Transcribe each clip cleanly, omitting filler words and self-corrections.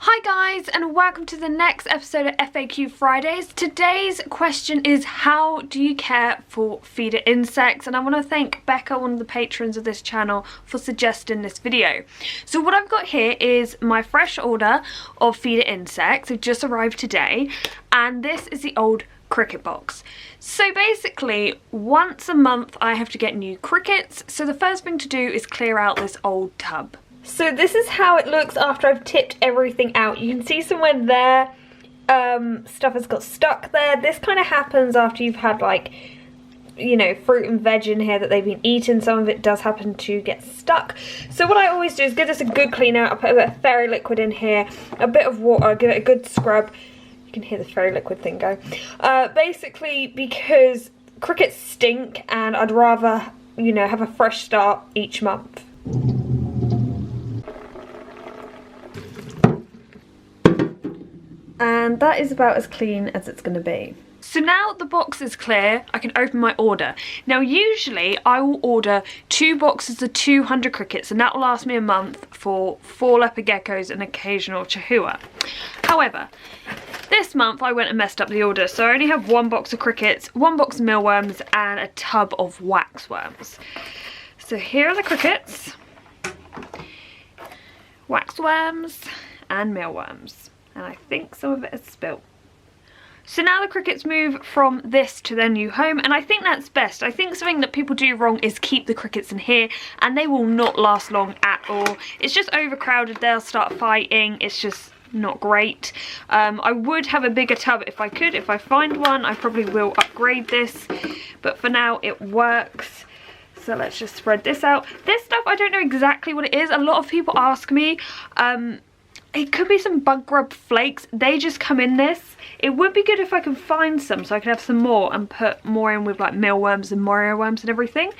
Hi guys, and welcome to the next episode of FAQ Fridays. Today's question is, how do you care for feeder insects? And I want to thank Becca, one of the patrons of this channel, for suggesting this video. So what I've got here is my fresh order of feeder insects. They've just arrived today, and this is the old cricket box. So basically, once a month I have to get new crickets. So the first thing to do is clear out this old tub. So this is how it looks after I've tipped everything out. You can see somewhere there, stuff has got stuck there. This kind of happens after you've had, like, you know, fruit and veg in here that they've been eaten. Some of it does happen to get stuck. So what I always do is give this a good clean out. I put a bit of fairy liquid in here, a bit of water, give it a good scrub. You can hear the fairy liquid thing go. Basically because crickets stink and I'd rather, you know, have a fresh start each month. And that is about as clean as it's going to be. So now the box is clear, I can open my order. Now usually I will order 2 boxes of 200 crickets, and that will last me a month for 4 leopard geckos and occasional chahoua. However, this month I went and messed up the order, so I only have 1 box of crickets, 1 box of mealworms, and a tub of waxworms. So here are the crickets, waxworms, and mealworms. And I think some of it is spilt. So now the crickets move from this to their new home, and I think that's best. I think something that people do wrong is keep the crickets in here, and they will not last long at all. It's just overcrowded, they'll start fighting, it's just not great. I would have a bigger tub if I could. If I find one, I probably will upgrade this, but for now it works. So let's just spread this out. This stuff, I don't know exactly what it is. A lot of people ask me. It could be some bug grub flakes. They just come in this. It would be good if I can find some so I can have some more and put more in with like mealworms and morio worms and everything.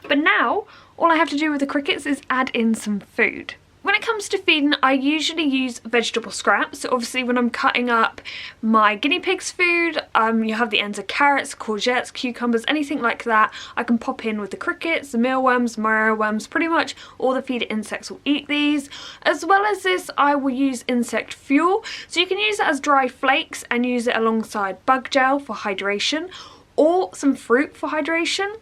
But now, all I have to do with the crickets is add in some food. When it comes to feeding, I usually use vegetable scraps. So obviously when I'm cutting up my guinea pigs food, you have the ends of carrots, courgettes, cucumbers, anything like that. I can pop in with the crickets, the mealworms, morio worms, pretty much all the feeder insects will eat these. As well as this, I will use insect fuel. So you can use it as dry flakes and use it alongside bug gel for hydration, or some fruit for hydration.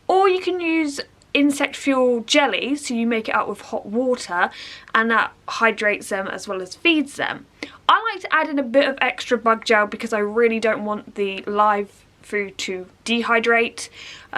Or you can use insect fuel jelly, so you make it out with hot water and that hydrates them as well as feeds them. I like to add in a bit of extra bug gel because I really don't want the live food to dehydrate.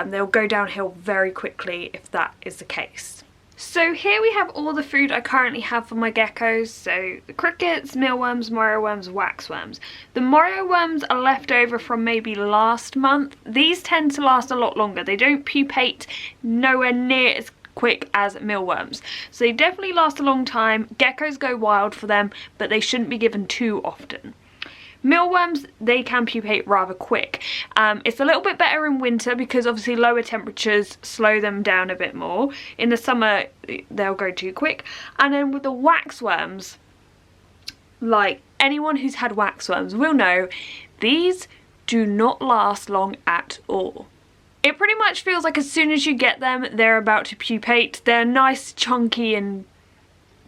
They'll go downhill very quickly if that is the case. So here we have all the food I currently have for my geckos. So the crickets, mealworms, morio worms, waxworms. The morio worms are left over from maybe last month. These tend to last a lot longer. They don't pupate nowhere near as quick as mealworms. So they definitely last a long time. Geckos go wild for them, but they shouldn't be given too often. Mealworms, they can pupate rather quick. It's a little bit better in winter because obviously lower temperatures slow them down a bit more. In the summer, they'll go too quick. And then with the waxworms, like anyone who's had waxworms will know, these do not last long at all. It pretty much feels like as soon as you get them, they're about to pupate. They're nice, chunky and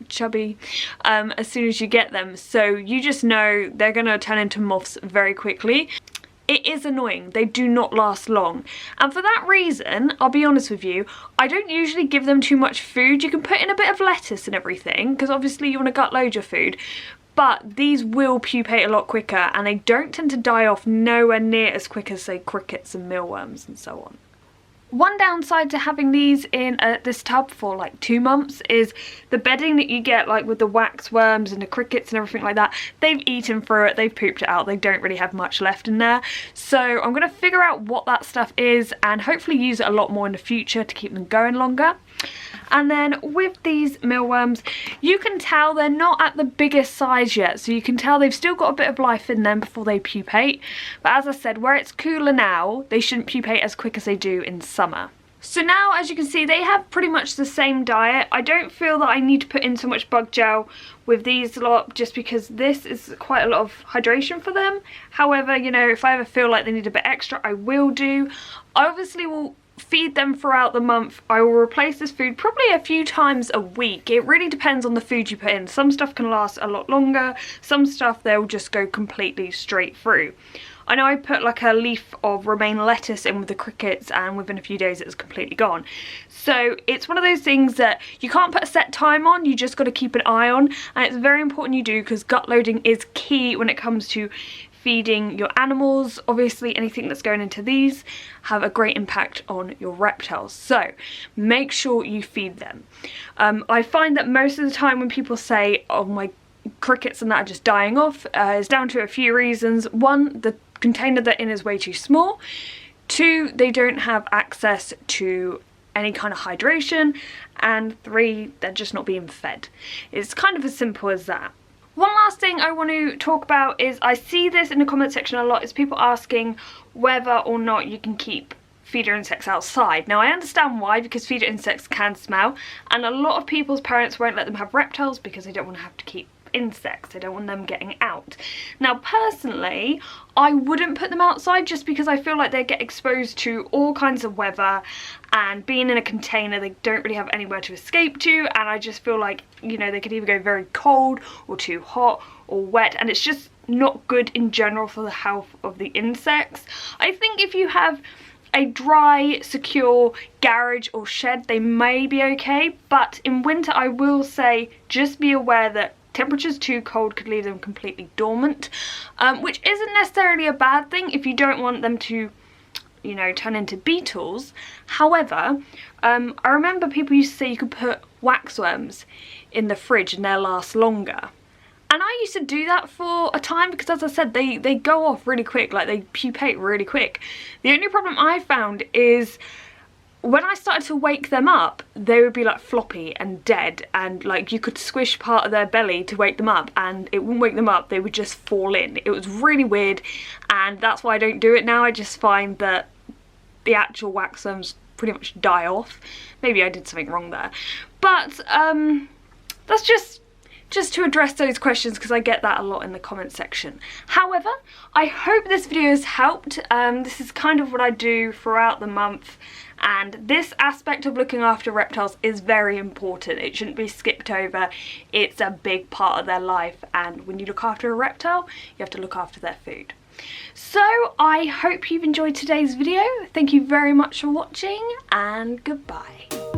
chubby as soon as you get them, so you just know they're gonna turn into moths very quickly. It is annoying, they do not last long, and for that reason, I'll be honest with you, I don't usually give them too much food. You can put in a bit of lettuce and everything because obviously you want to gut load your food, but these will pupate a lot quicker and they don't tend to die off nowhere near as quick as say crickets and mealworms and so on. One downside to having these in this tub for like 2 months is the bedding that you get, like with the waxworms and the crickets and everything like that. They've eaten through it, they've pooped it out, they don't really have much left in there. So I'm going to figure out what that stuff is and hopefully use it a lot more in the future to keep them going longer. And then with these mealworms, you can tell they're not at the biggest size yet, so you can tell they've still got a bit of life in them before they pupate. But as I said, where it's cooler now, they shouldn't pupate as quick as they do in summer. So now, as you can see, they have pretty much the same diet. I don't feel that I need to put in so much bug gel with these lot, just because this is quite a lot of hydration for them. However, you know, if I ever feel like they need a bit extra, I will do. I obviously will feed them throughout the month. I will replace this food probably a few times a week. It really depends on the food you put in. Some stuff can last a lot longer, some stuff they'll just go completely straight through. I know I put like a leaf of romaine lettuce in with the crickets, and within a few days it was completely gone. So it's one of those things that you can't put a set time on, you just got to keep an eye on, and it's very important you do, because gut loading is key when it comes to feeding your animals. Obviously anything that's going into these have a great impact on your reptiles, so make sure you feed them. I find that most of the time when people say, oh, my crickets and that are just dying off, it's down to a few reasons. One, the container they're in is way too small. Two, they don't have access to any kind of hydration. And three, they're just not being fed. It's kind of as simple as that. One last thing I want to talk about is, I see this in the comment section a lot, is people asking whether or not you can keep feeder insects outside. Now I understand why, because feeder insects can smell, and a lot of people's parents won't let them have reptiles because they don't want to have to keep insects, they don't want them getting out. Now personally, I wouldn't put them outside, just because I feel like they get exposed to all kinds of weather, and being in a container they don't really have anywhere to escape to, and I just feel like, you know, they could either go very cold or too hot or wet, and it's just not good in general for the health of the insects. I think if you have a dry, secure garage or shed, they may be okay, but in winter I will say just be aware that temperatures too cold could leave them completely dormant, which isn't necessarily a bad thing if you don't want them to, you know, turn into beetles. However, I remember people used to say you could put waxworms in the fridge and they'll last longer. And I used to do that for a time because, as I said, they go off really quick, like they pupate really quick. The only problem I found is when I started to wake them up, they would be like floppy and dead, and like you could squish part of their belly to wake them up and it wouldn't wake them up, they would just fall in. It was really weird, and that's why I don't do it now. I just find that the actual waxworms pretty much die off. Maybe I did something wrong there. But that's just to address those questions, because I get that a lot in the comment section. However, I hope this video has helped. This is kind of what I do throughout the month, and this aspect of looking after reptiles is very important. It shouldn't be skipped over. It's a big part of their life, and when you look after a reptile, you have to look after their food. So I hope you've enjoyed today's video. Thank you very much for watching, and goodbye.